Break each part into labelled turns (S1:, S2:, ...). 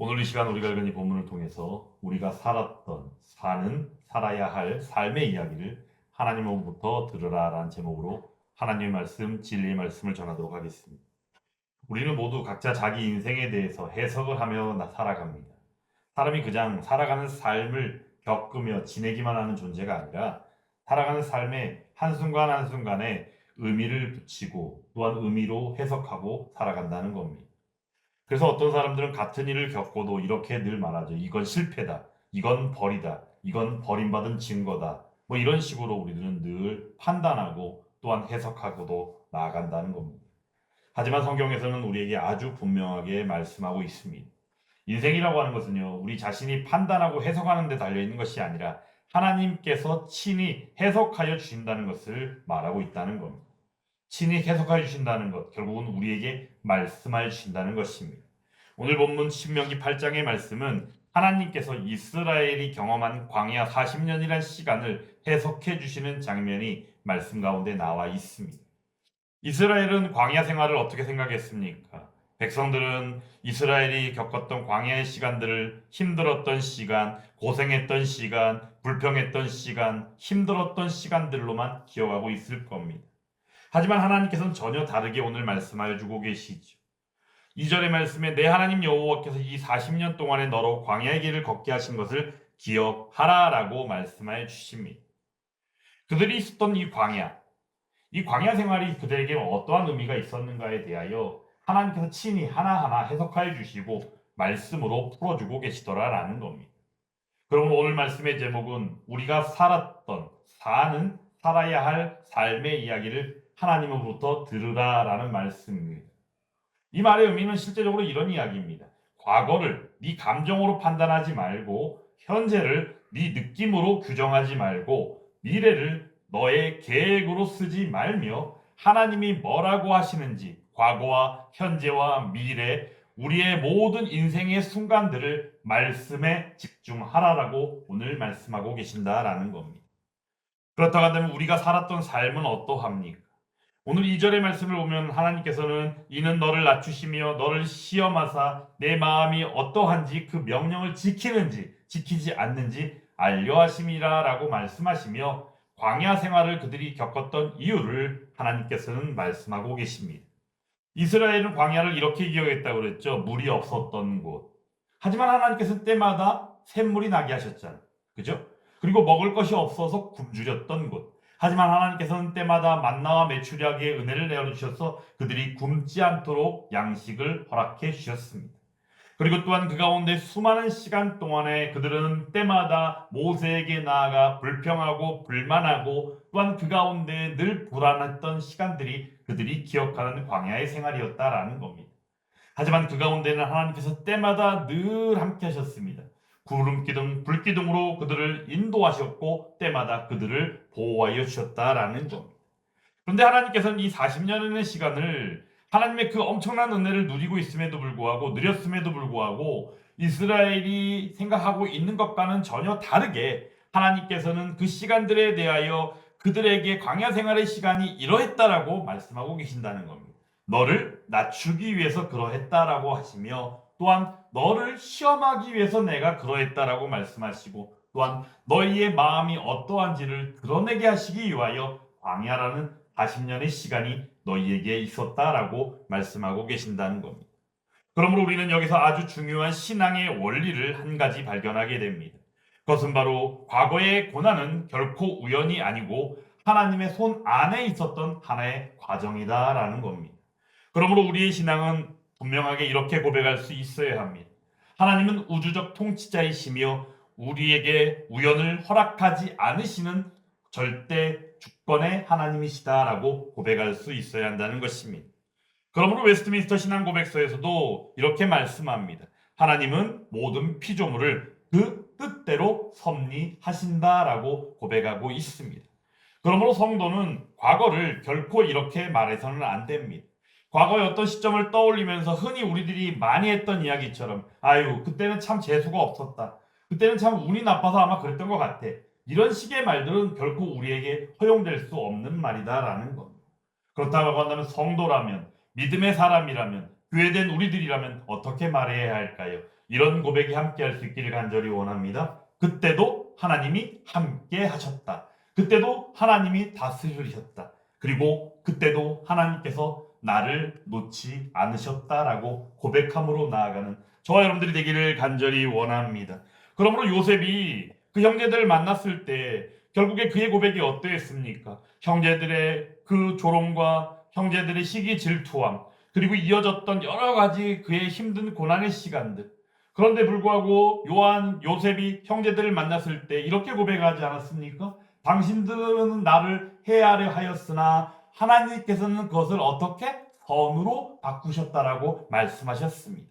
S1: 오늘 이 시간 우리가 읽은 이 본문을 통해서 우리가 살아야 할 삶의 이야기를 하나님으로부터 들으라라는 제목으로 하나님의 말씀, 진리의 말씀을 전하도록 하겠습니다. 우리는 모두 각자 자기 인생에 대해서 해석을 하며 살아갑니다. 사람이 그냥 살아가는 삶을 겪으며 지내기만 하는 존재가 아니라 살아가는 삶의 한순간 한순간에 의미를 붙이고 또한 의미로 해석하고 살아간다는 겁니다. 그래서 어떤 사람들은 같은 일을 겪고도 이렇게 늘 말하죠. 이건 실패다. 이건 벌이다. 이건 버림받은 증거다. 뭐 이런 식으로 우리들은 늘 판단하고 또한 해석하고도 나아간다는 겁니다. 하지만 성경에서는 우리에게 아주 분명하게 말씀하고 있습니다. 인생이라고 하는 것은요, 우리 자신이 판단하고 해석하는 데 달려있는 것이 아니라 하나님께서 친히 해석하여 주신다는 것을 말하고 있다는 겁니다. 친히 해석하여 주신다는 것, 결국은 우리에게 말씀하여 주신다는 것입니다. 오늘 본문 신명기 8장의 말씀은 하나님께서 이스라엘이 경험한 광야 40년이란 시간을 해석해 주시는 장면이 말씀 가운데 나와 있습니다. 이스라엘은 광야 생활을 어떻게 생각했습니까? 백성들은 이스라엘이 겪었던 광야의 시간들을 힘들었던 시간, 고생했던 시간, 불평했던 시간, 힘들었던 시간들로만 기억하고 있을 겁니다. 하지만 하나님께서는 전혀 다르게 오늘 말씀하여 주고 계시죠. 2절의 말씀에 내 하나님 여호와께서 이 40년 동안에 너로 광야의 길을 걷게 하신 것을 기억하라라고 말씀하여 주십니다. 그들이 있었던 이 광야 생활이 그들에게 어떠한 의미가 있었는가에 대하여 하나님께서 친히 하나하나 해석하여 주시고 말씀으로 풀어주고 계시더라라는 겁니다. 그러면 오늘 말씀의 제목은 우리가 살아야 할 삶의 이야기를 하나님으로부터 들으라라는 말씀입니다. 이 말의 의미는 실제적으로 이런 이야기입니다. 과거를 네 감정으로 판단하지 말고 현재를 네 느낌으로 규정하지 말고 미래를 너의 계획으로 쓰지 말며 하나님이 뭐라고 하시는지 과거와 현재와 미래 우리의 모든 인생의 순간들을 말씀에 집중하라라고 오늘 말씀하고 계신다라는 겁니다. 그렇다고 한다면 우리가 살았던 삶은 어떠합니까? 오늘 2절의 말씀을 보면 하나님께서는 이는 너를 낮추시며 너를 시험하사 내 마음이 어떠한지 그 명령을 지키는지 지키지 않는지 알려하심이라 라고 말씀하시며 광야 생활을 그들이 겪었던 이유를 하나님께서는 말씀하고 계십니다. 이스라엘은 광야를 이렇게 기억했다고 그랬죠. 물이 없었던 곳. 하지만 하나님께서는 때마다 샘물이 나게 하셨잖아요. 그죠? 그리고 먹을 것이 없어서 굶주렸던 곳. 하지만 하나님께서는 때마다 만나와 메추리하게 은혜를 내어주셔서 그들이 굶지 않도록 양식을 허락해 주셨습니다. 그리고 또한 그 가운데 수많은 시간 동안에 그들은 때마다 모세에게 나아가 불평하고 불만하고 또한 그 가운데 늘 불안했던 시간들이 그들이 기억하는 광야의 생활이었다라는 겁니다. 하지만 그 가운데는 하나님께서 때마다 늘 함께 하셨습니다. 구름기둥, 불기둥으로 그들을 인도하셨고 때마다 그들을 보호하여 주셨다라는 겁니다. 그런데 하나님께서는 이 40년의 시간을 하나님의 그 엄청난 은혜를 누리고 있음에도 불구하고 누렸음에도 불구하고 이스라엘이 생각하고 있는 것과는 전혀 다르게 하나님께서는 그 시간들에 대하여 그들에게 광야 생활의 시간이 이러했다라고 말씀하고 계신다는 겁니다. 너를 낮추기 위해서 그러했다라고 하시며 또한 너를 시험하기 위해서 내가 그러했다라고 말씀하시고 또한 너희의 마음이 어떠한지를 드러내게 하시기 위하여 광야라는 40년의 시간이 너희에게 있었다라고 말씀하고 계신다는 겁니다. 그러므로 우리는 여기서 아주 중요한 신앙의 원리를 한 가지 발견하게 됩니다. 그것은 바로 과거의 고난은 결코 우연이 아니고 하나님의 손 안에 있었던 하나의 과정이다라는 겁니다. 그러므로 우리의 신앙은 분명하게 이렇게 고백할 수 있어야 합니다. 하나님은 우주적 통치자이시며 우리에게 우연을 허락하지 않으시는 절대 주권의 하나님이시다라고 고백할 수 있어야 한다는 것입니다. 그러므로 웨스트민스터 신앙고백서에서도 이렇게 말씀합니다. 하나님은 모든 피조물을 그 뜻대로 섭리하신다라고 고백하고 있습니다. 그러므로 성도는 과거를 결코 이렇게 말해서는 안 됩니다. 과거의 어떤 시점을 떠올리면서 흔히 우리들이 많이 했던 이야기처럼 아유 그때는 참 재수가 없었다. 그때는 참 운이 나빠서 아마 그랬던 것 같아. 이런 식의 말들은 결코 우리에게 허용될 수 없는 말이다라는 겁니다. 그렇다고 한다면 성도라면 믿음의 사람이라면 교회된 우리들이라면 어떻게 말해야 할까요? 이런 고백이 함께 할 수 있기를 간절히 원합니다. 그때도 하나님이 함께 하셨다. 그때도 하나님이 다스리셨다. 그리고 그때도 하나님께서 나를 놓지 않으셨다라고 고백함으로 나아가는 저와 여러분들이 되기를 간절히 원합니다. 그러므로 요셉이 그 형제들을 만났을 때 결국에 그의 고백이 어떠했습니까? 형제들의 그 조롱과 형제들의 시기 질투함, 그리고 이어졌던 여러 가지 그의 힘든 고난의 시간들. 그런데 불구하고 요셉이 형제들을 만났을 때 이렇게 고백하지 않았습니까? 당신들은 나를 해하려 하였으나 하나님께서는 그것을 어떻게 선으로 바꾸셨다라고 말씀하셨습니다.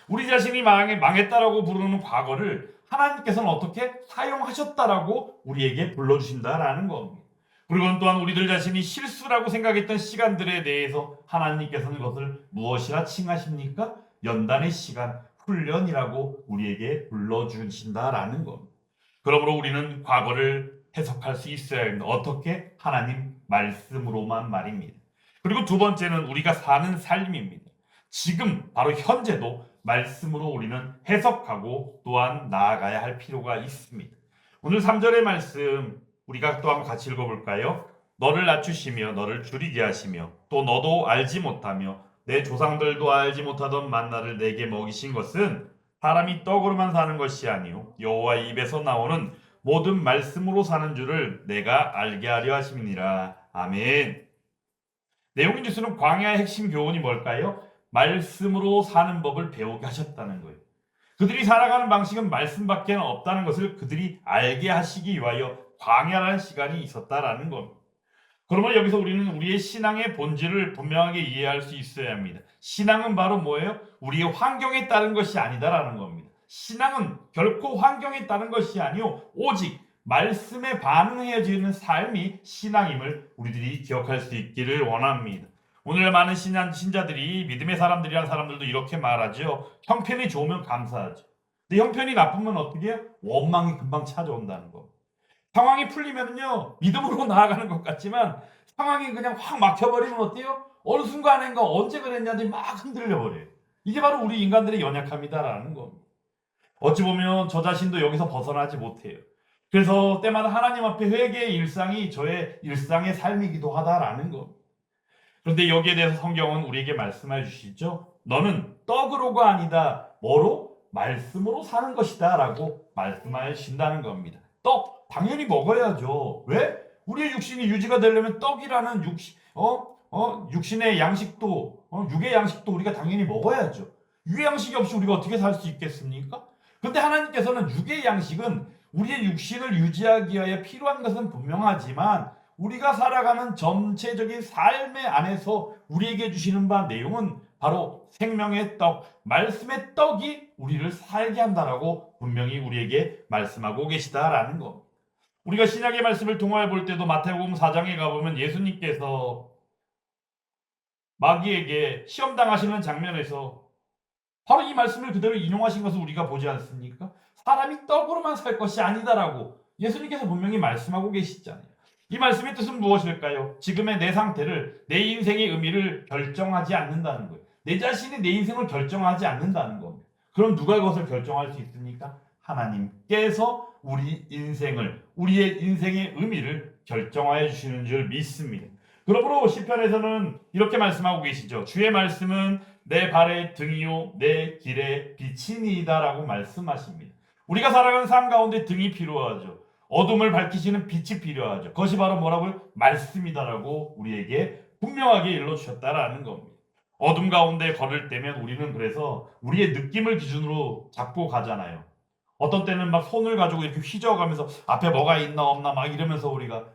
S1: 우리 자신이 망했다라고 부르는 과거를 하나님께서는 어떻게 사용하셨다라고 우리에게 불러주신다라는 겁니다. 그리고 또한 우리들 자신이 실수라고 생각했던 시간들에 대해서 하나님께서는 그것을 무엇이라 칭하십니까? 연단의 시간, 훈련이라고 우리에게 불러주신다라는 겁니다. 그러므로 우리는 과거를 해석할 수 있어야 합니다. 어떻게? 하나님 말씀으로만 말입니다. 그리고 두 번째는 우리가 사는 삶입니다. 지금 바로 현재도 말씀으로 우리는 해석하고 또한 나아가야 할 필요가 있습니다. 오늘 3절의 말씀 우리가 또 한번 같이 읽어볼까요? 너를 낮추시며 너를 줄이게 하시며 또 너도 알지 못하며 내 조상들도 알지 못하던 만나를 내게 먹이신 것은 사람이 떡으로만 사는 것이 아니요 여호와 입에서 나오는 모든 말씀으로 사는 줄을 내가 알게 하려 하심이니라. 아멘. 내용인 주스는 광야의 핵심 교훈이 뭘까요? 말씀으로 사는 법을 배우게 하셨다는 거예요. 그들이 살아가는 방식은 말씀밖에 없다는 것을 그들이 알게 하시기 위하여 광야라는 시간이 있었다라는 겁니다. 그러면 여기서 우리는 우리의 신앙의 본질을 분명하게 이해할 수 있어야 합니다. 신앙은 바로 뭐예요? 우리의 환경에 따른 것이 아니다라는 겁니다. 신앙은 결코 환경에 따른 것이 아니요 오직 말씀에 반응해지는 삶이 신앙임을 우리들이 기억할 수 있기를 원합니다. 오늘 많은 신자들이 믿음의 사람들이란 사람들도 이렇게 말하죠. 형편이 좋으면 감사하죠. 근데 형편이 나쁘면 어떻게 해요? 원망이 금방 찾아온다는 거. 상황이 풀리면요 믿음으로 나아가는 것 같지만 상황이 그냥 확 막혀버리면 어때요? 어느 순간인가 언제 그랬냐더니 막 흔들려 버려요. 이게 바로 우리 인간들의 연약함이다라는 겁니다. 어찌 보면 저 자신도 여기서 벗어나지 못해요. 그래서 때마다 하나님 앞에 회개의 일상이 저의 일상의 삶이기도 하다라는 겁니다. 그런데 여기에 대해서 성경은 우리에게 말씀해 주시죠. 너는 떡으로가 아니다. 뭐로? 말씀으로 사는 것이다 라고 말씀하신다는 겁니다. 떡 당연히 먹어야죠. 왜? 우리의 육신이 유지가 되려면 떡이라는 육신의 양식도 육의 양식도 우리가 당연히 먹어야죠. 육의 양식이 없이 우리가 어떻게 살 수 있겠습니까? 그런데 하나님께서는 육의 양식은 우리의 육신을 유지하기 위하여 필요한 것은 분명하지만 우리가 살아가는 전체적인 삶의 안에서 우리에게 주시는 바 내용은 바로 생명의 떡, 말씀의 떡이 우리를 살게 한다라고 분명히 우리에게 말씀하고 계시다라는 것. 우리가 신약의 말씀을 통하여 볼 때도 마태복음 4장에 가보면 예수님께서 마귀에게 시험당하시는 장면에서 바로 이 말씀을 그대로 인용하신 것을 우리가 보지 않습니까? 사람이 떡으로만 살 것이 아니다라고 예수님께서 분명히 말씀하고 계시잖아요. 이 말씀의 뜻은 무엇일까요? 지금의 내 상태를, 내 인생의 의미를 결정하지 않는다는 거예요. 내 자신이 내 인생을 결정하지 않는다는 겁니다. 그럼 누가 그것을 결정할 수 있습니까? 하나님께서 우리의 인생의 의미를 결정하여 주시는 줄 믿습니다. 그러므로 시편에서는 이렇게 말씀하고 계시죠. 주의 말씀은 내 발의 등이요 내 길의 빛이니이다라고 말씀하십니다. 우리가 살아가는 삶 가운데 등이 필요하죠. 어둠을 밝히시는 빛이 필요하죠. 그것이 바로 뭐라고요? 말씀이다라고 우리에게 분명하게 일러주셨다라는 겁니다. 어둠 가운데 걸을 때면 우리는 그래서 우리의 느낌을 기준으로 잡고 가잖아요. 어떤 때는 막 손을 가지고 이렇게 휘저어가면서 앞에 뭐가 있나 없나 막 이러면서 우리가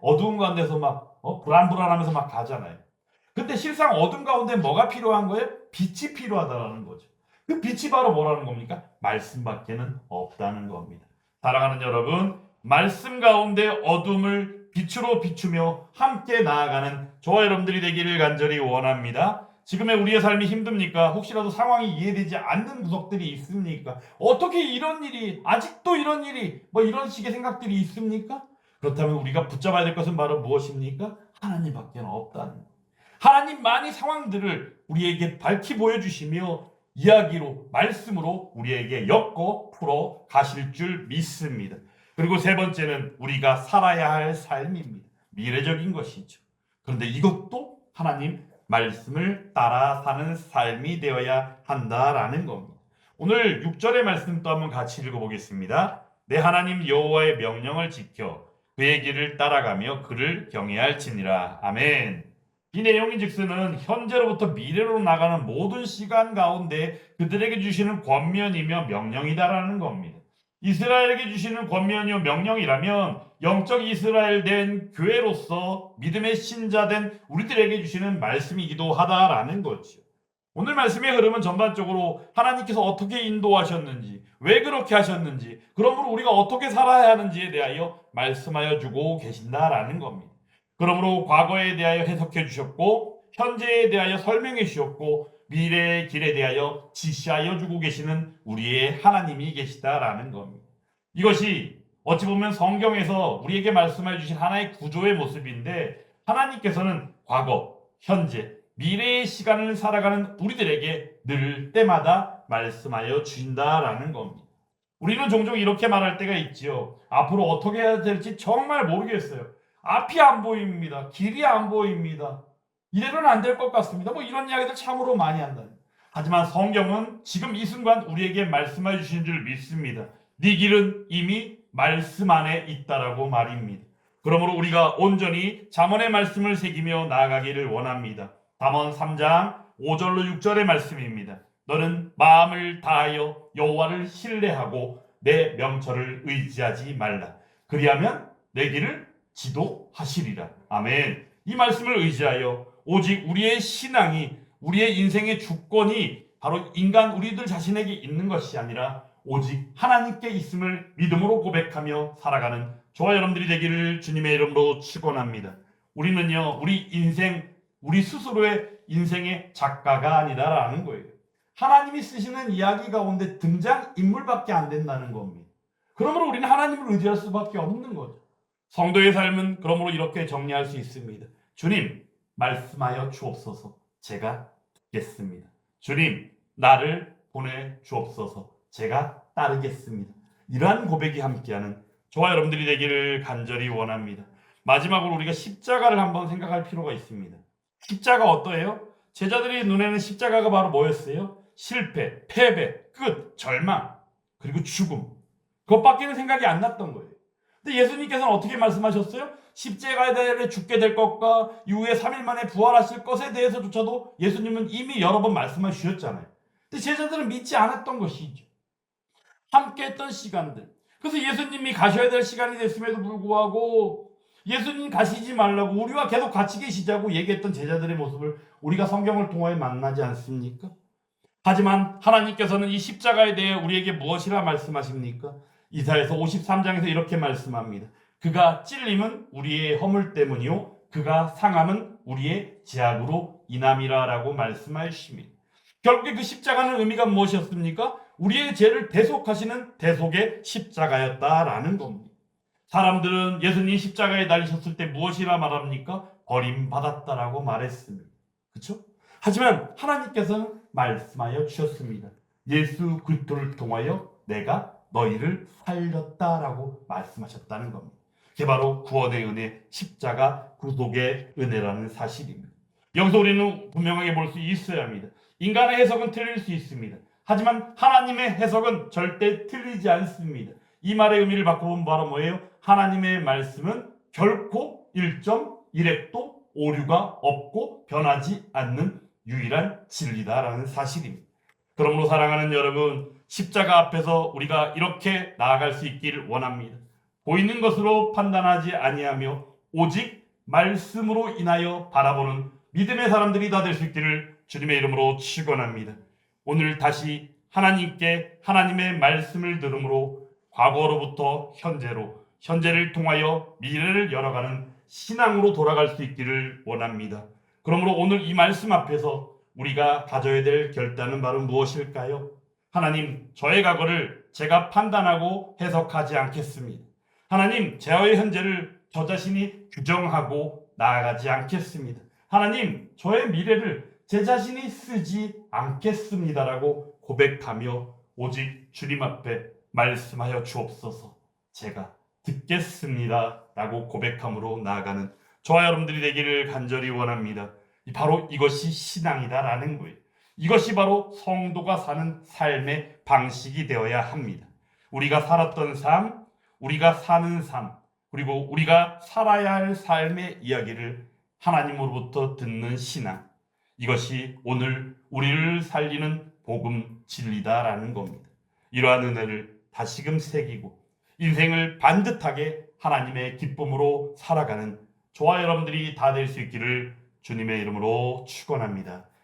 S1: 어두운 가운데서 막 불안불안하면서 막 가잖아요. 근데 실상 어둠 가운데 뭐가 필요한 거예요? 빛이 필요하다라는 거죠. 그 빛이 바로 뭐라는 겁니까? 말씀밖에는 없다는 겁니다. 사랑하는 여러분, 말씀 가운데 어둠을 빛으로 비추며 함께 나아가는 저와 여러분들이 되기를 간절히 원합니다. 지금의 우리의 삶이 힘듭니까? 혹시라도 상황이 이해되지 않는 구석들이 있습니까? 어떻게 이런 일이, 아직도 이런 일이, 이런 식의 생각들이 있습니까? 그렇다면 우리가 붙잡아야 될 것은 바로 무엇입니까? 하나님밖에 없다는 것. 하나님만이 상황들을 우리에게 밝히 보여주시며 이야기로 말씀으로 우리에게 엮어 풀어 가실 줄 믿습니다. 그리고 세 번째는 우리가 살아야 할 삶입니다. 미래적인 것이죠. 그런데 이것도 하나님 말씀을 따라 사는 삶이 되어야 한다라는 겁니다. 오늘 6절의 말씀 또 한번 같이 읽어보겠습니다. 내 하나님 여호와의 명령을 지켜 그의 길을 따라가며 그를 경외할지니라. 아멘. 이 내용인즉슨 현재로부터 미래로 나가는 모든 시간 가운데 그들에게 주시는 권면이며 명령이다라는 겁니다. 이스라엘에게 주시는 권면이요 명령이라면 영적 이스라엘 된 교회로서 믿음의 신자 된 우리들에게 주시는 말씀이기도 하다라는 거죠. 오늘 말씀의 흐름은 전반적으로 하나님께서 어떻게 인도하셨는지, 왜 그렇게 하셨는지, 그러므로 우리가 어떻게 살아야 하는지에 대하여 말씀하여 주고 계신다라는 겁니다. 그러므로 과거에 대하여 해석해 주셨고, 현재에 대하여 설명해 주셨고, 미래의 길에 대하여 지시하여 주고 계시는 우리의 하나님이 계시다라는 겁니다. 이것이 어찌 보면 성경에서 우리에게 말씀해 주신 하나의 구조의 모습인데, 하나님께서는 과거, 현재, 미래의 시간을 살아가는 우리들에게 늘 때마다 말씀하여 주신다라는 겁니다. 우리는 종종 이렇게 말할 때가 있지요. 앞으로 어떻게 해야 될지 정말 모르겠어요. 앞이 안 보입니다. 길이 안 보입니다. 이대로는 안 될 것 같습니다. 뭐 이런 이야기들 참으로 많이 한다. 하지만 성경은 지금 이 순간 우리에게 말씀해 주신 줄 믿습니다. 네 길은 이미 말씀 안에 있다라고 말입니다. 그러므로 우리가 온전히 잠언의 말씀을 새기며 나아가기를 원합니다. 잠언 3장 5절로 6절의 말씀입니다. 너는 마음을 다하여 여호와를 신뢰하고 내 명철을 의지하지 말라. 그리하면 내 길을 지도하시리라. 아멘. 이 말씀을 의지하여 오직 우리의 신앙이 우리의 인생의 주권이 바로 인간 우리들 자신에게 있는 것이 아니라 오직 하나님께 있음을 믿음으로 고백하며 살아가는 저와 여러분들이 되기를 주님의 이름으로 축원합니다. 우리는요 우리 인생 우리 스스로의 인생의 작가가 아니다라는 거예요. 하나님이 쓰시는 이야기 가운데 등장인물밖에 안 된다는 겁니다. 그러므로 우리는 하나님을 의지할 수밖에 없는 거죠. 성도의 삶은 그러므로 이렇게 정리할 수 있습니다. 주님, 말씀하여 주옵소서. 제가 듣겠습니다. 주님, 나를 보내 주옵소서. 제가 따르겠습니다. 이러한 고백이 함께하는 저와 여러분들이 되기를 간절히 원합니다. 마지막으로 우리가 십자가를 한번 생각할 필요가 있습니다. 십자가 어떠해요? 제자들의 눈에는 십자가가 바로 뭐였어요? 실패, 패배, 끝, 절망, 그리고 죽음. 그것밖에는 생각이 안 났던 거예요. 근데 예수님께서는 어떻게 말씀하셨어요? 십자가에 죽게 될 것과 이후에 3일 만에 부활하실 것에 대해서조차도 예수님은 이미 여러 번 말씀해 주셨잖아요. 근데 제자들은 믿지 않았던 것이죠. 함께 했던 시간들. 그래서 예수님이 가셔야 될 시간이 됐음에도 불구하고 예수님 가시지 말라고 우리와 계속 같이 계시자고 얘기했던 제자들의 모습을 우리가 성경을 통하여 만나지 않습니까? 하지만 하나님께서는 이 십자가에 대해 우리에게 무엇이라 말씀하십니까? 이사야서 53장에서 이렇게 말씀합니다. 그가 찔림은 우리의 허물 때문이요 그가 상함은 우리의 죄악으로 인함이라라고 말씀하십니다. 결국에 그 십자가는 의미가 무엇이었습니까? 우리의 죄를 대속하시는 대속의 십자가였다라는 겁니다. 사람들은 예수님 십자가에 달리셨을 때 무엇이라 말합니까? 버림받았다라고 말했습니다. 그렇죠? 하지만 하나님께서는 말씀하여 주셨습니다. 예수 그리스도를 통하여 내가 너희를 살렸다라고 말씀하셨다는 겁니다. 그게 바로 구원의 은혜, 십자가 구속의 은혜라는 사실입니다. 여기서 우리는 분명하게 볼 수 있어야 합니다. 인간의 해석은 틀릴 수 있습니다. 하지만 하나님의 해석은 절대 틀리지 않습니다. 이 말의 의미를 바꿔보면 바로 뭐예요? 하나님의 말씀은 결코 1.1핵도 오류가 없고 변하지 않는 유일한 진리다라는 사실입니다. 그러므로 사랑하는 여러분, 십자가 앞에서 우리가 이렇게 나아갈 수 있기를 원합니다. 보이는 것으로 판단하지 아니하며 오직 말씀으로 인하여 바라보는 믿음의 사람들이 다 될 수 있기를 주님의 이름으로 축원합니다. 오늘 다시 하나님께 하나님의 말씀을 들음으로 과거로부터 현재로, 현재를 통하여 미래를 열어가는 신앙으로 돌아갈 수 있기를 원합니다. 그러므로 오늘 이 말씀 앞에서 우리가 가져야 될 결단은 바로 무엇일까요? 하나님, 저의 과거를 제가 판단하고 해석하지 않겠습니다. 하나님, 저의 현재를 저 자신이 규정하고 나아가지 않겠습니다. 하나님, 저의 미래를 제 자신이 쓰지 않겠습니다라고 고백하며 오직 주님 앞에 말씀하여 주옵소서, 제가 듣겠습니다라고 고백함으로 나아가는 저와 여러분들이 되기를 간절히 원합니다. 바로 이것이 신앙이다라는 거예요. 이것이 바로 성도가 사는 삶의 방식이 되어야 합니다. 우리가 살았던 삶, 우리가 사는 삶, 그리고 우리가 살아야 할 삶의 이야기를 하나님으로부터 듣는 신앙, 이것이 오늘 우리를 살리는 복음 진리다라는 겁니다. 이러한 은혜를 다시금 새기고 인생을 반듯하게 하나님의 기쁨으로 살아가는 저와 여러분들이 다 될 수 있기를 주님의 이름으로 축원합니다.